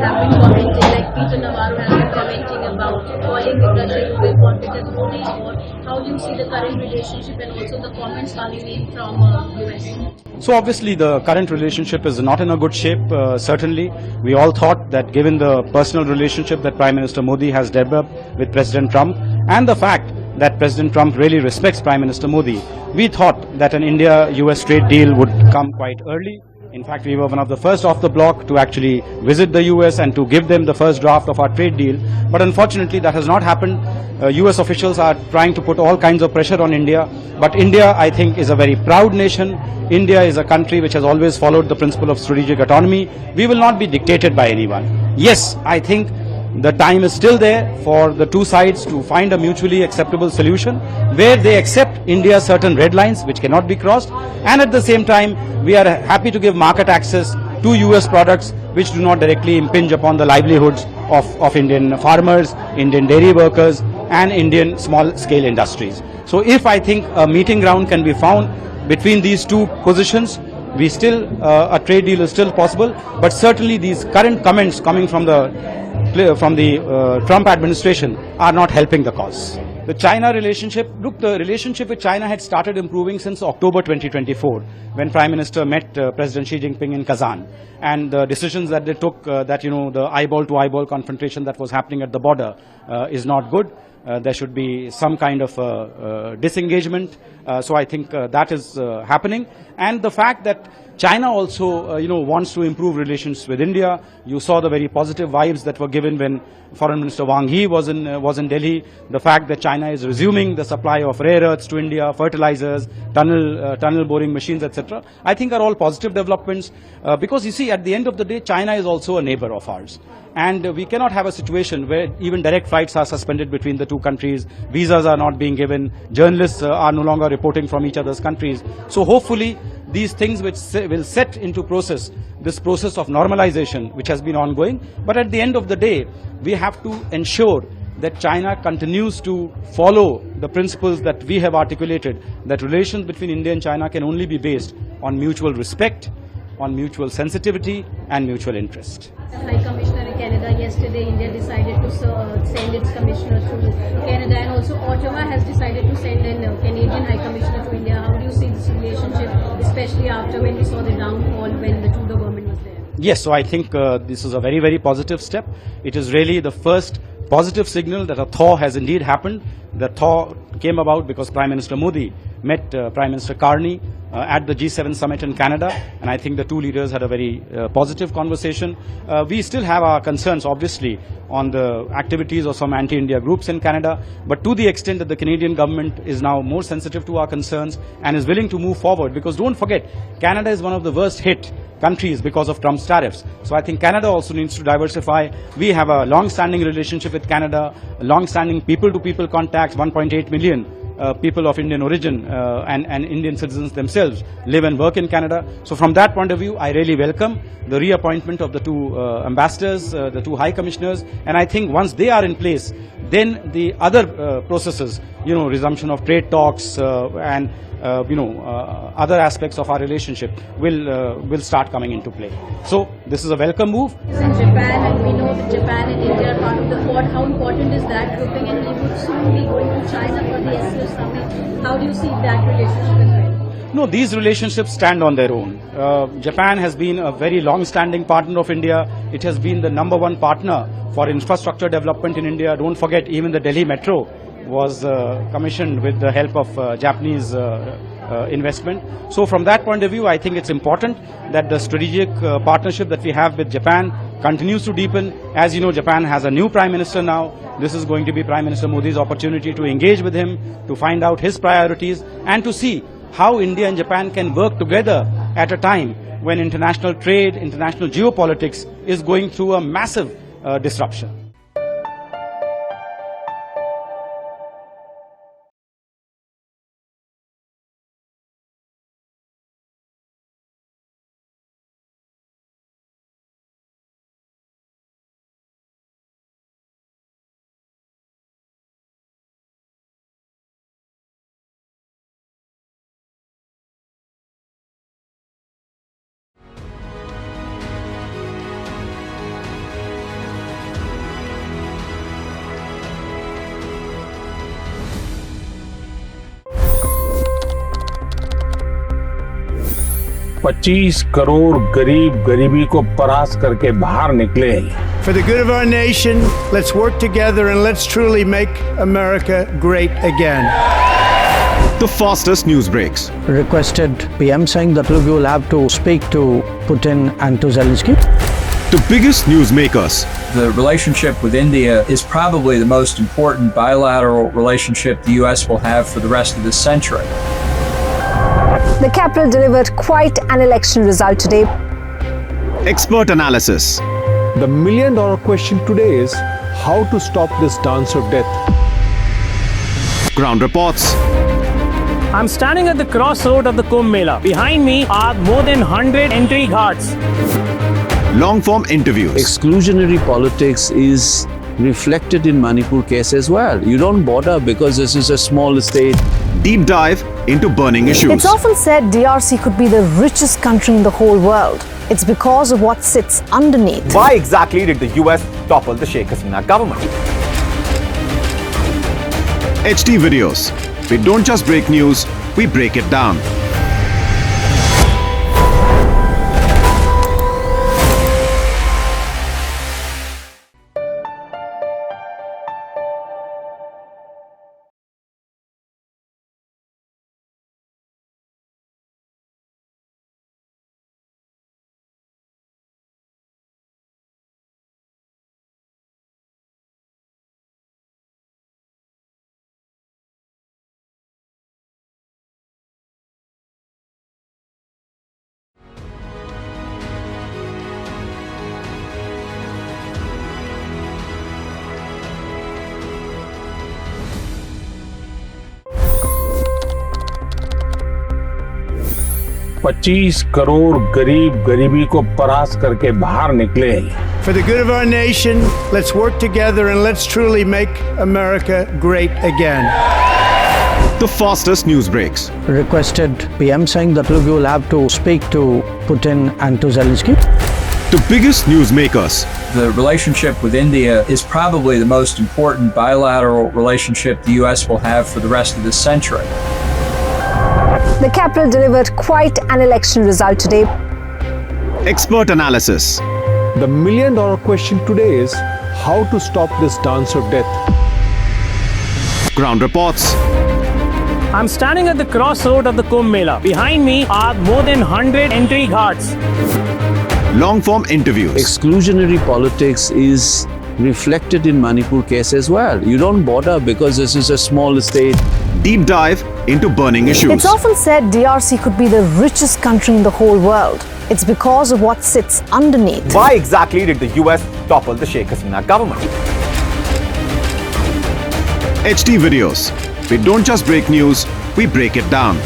have been commenting, like Peter Navarro has been commenting about calling Russia to be confident Modi, or how do you see the current relationship and also the comments coming in from US? So obviously the current relationship is not in a good shape, certainly. We all thought that given the personal relationship that Prime Minister Modi has developed with President Trump and the fact that President Trump really respects Prime Minister Modi, we thought that an India-US trade deal would come quite early. In fact, we were one of the first off the block to actually visit the US and to give them the first draft of our trade deal. But unfortunately, that has not happened. US officials are trying to put all kinds of pressure on India. But India, I think, is a very proud nation. India is a country which has always followed the principle of strategic autonomy. We will not be dictated by anyone. Yes, I think the time is still there for the two sides to find a mutually acceptable solution where they accept India's certain red lines which cannot be crossed, and at the same time we are happy to give market access to US products which do not directly impinge upon the livelihoods of Indian farmers, Indian dairy workers and Indian small scale industries. So if I think a meeting ground can be found between these two positions, we still, a trade deal is still possible, but certainly these current comments coming from the Trump administration are not helping the cause. The China relationship, look, the relationship with China had started improving since October 2024 when Prime Minister met President Xi Jinping in Kazan, and the decisions that they took, that the eyeball to eyeball confrontation that was happening at the border is not good. There should be some kind of disengagement. So I think that is happening. And the fact that China also, wants to improve relations with India. You saw the very positive vibes that were given when Foreign Minister Wang Yi was in Delhi. The fact that China is resuming the supply of rare earths to India, fertilizers, tunnel boring machines, etc. I think are all positive developments because you see, at the end of the day, China is also a neighbor of ours. And we cannot have a situation where even direct flights are suspended between the two countries, visas are not being given, journalists are no longer reporting from each other's countries. So hopefully these things which will set into process, this process of normalization which has been ongoing. But at the end of the day, we have to ensure that China continues to follow the principles that we have articulated, that relations between India and China can only be based on mutual respect, on mutual sensitivity and mutual interest. High Commissioner in Canada, yesterday India decided to send its commissioner to Canada, and also Ottawa has decided to send a Canadian High Commissioner to India. How do you see this relationship, especially after when we saw the downfall when the Trudeau government was there? Yes, so I think this is a very, very positive step. It is really the first positive signal that a thaw has indeed happened. The thaw came about because Prime Minister Modi met Prime Minister Carney at the G7 summit in Canada, and I think the two leaders had a very positive conversation. We still have our concerns, obviously, on the activities of some anti-India groups in Canada, but to the extent that the Canadian government is now more sensitive to our concerns and is willing to move forward, because don't forget, Canada is one of the worst hit countries because of Trump's tariffs. So I think Canada also needs to diversify. We have a long-standing relationship with Canada, long-standing people-to-people contacts, 1.8 million people of Indian origin and Indian citizens themselves live and work in Canada. So from that point of view, I really welcome the reappointment of the two ambassadors, the two high commissioners, and I think once they are in place, then the other processes, resumption of trade talks and other aspects of our relationship will start coming into play. So this is a welcome move. It's in Japan, and we know that Japan and India are part of the Quad. How important is that grouping? And we would soon be going to China for the SCO summit. How do you see that relationship as well? No, these relationships stand on their own. Japan has been a very long-standing partner of India. It has been the #1 partner for infrastructure development in India. Don't forget, even the Delhi Metro was commissioned with the help of Japanese investment. So from that point of view, I think it's important that the strategic partnership that we have with Japan continues to deepen. As you know, Japan has a new Prime Minister now. This is going to be Prime Minister Modi's opportunity to engage with him, to find out his priorities, and to see how India and Japan can work together at a time when international trade, international geopolitics is going through a massive disruption. 25 crore गरीब गरीबी को परास्त करके बाहर निकले। For the good of our nation, let's work together and let's truly make America great again. The fastest news breaks. Requested PM saying that we will have to speak to Putin and to Zelensky. The biggest news makers. The relationship with India is probably the most important bilateral relationship the US will have for the rest of this century. The capital delivered quite an election result today. Expert analysis. The million-dollar question today is how to stop this dance of death. Ground reports. I'm standing at the crossroad of the Kumbh Mela. Behind me are more than 100 entry ghats. Long-form interviews. Exclusionary politics is reflected in Manipur case as well. You don't bother because this is a small state. Deep dive into burning issues. It's often said DRC could be the richest country in the whole world. It's because of what sits underneath. Why exactly did the US topple the Sheikh Hasina government? HD videos. We don't just break news, we break it down. पच्चीस करोड़ गरीब गरीबी को परास्त करके बाहर निकले। For the good of our nation, let's work together and let's truly make America great again. The fastest news breaks. Requested PM saying that we will have to speak to Putin and to Zelensky. The biggest news makers. The relationship with India is probably the most important bilateral relationship the US will have for the rest of this century. The capital delivered quite an election result today. Expert analysis. The million-dollar question today is how to stop this dance of death. Ground reports. I'm standing at the crossroad of the Kumbh Mela. Behind me are more than 100 entry ghats. Long-form interviews. Exclusionary politics is reflected in Manipur case as well. You don't bother because this is a small state. Deep dive into burning issues. It's often said DRC could be the richest country in the whole world. It's because of what sits underneath. Why exactly did the US topple the Sheikh Hasina government? HD videos. We don't just break news, we break it down.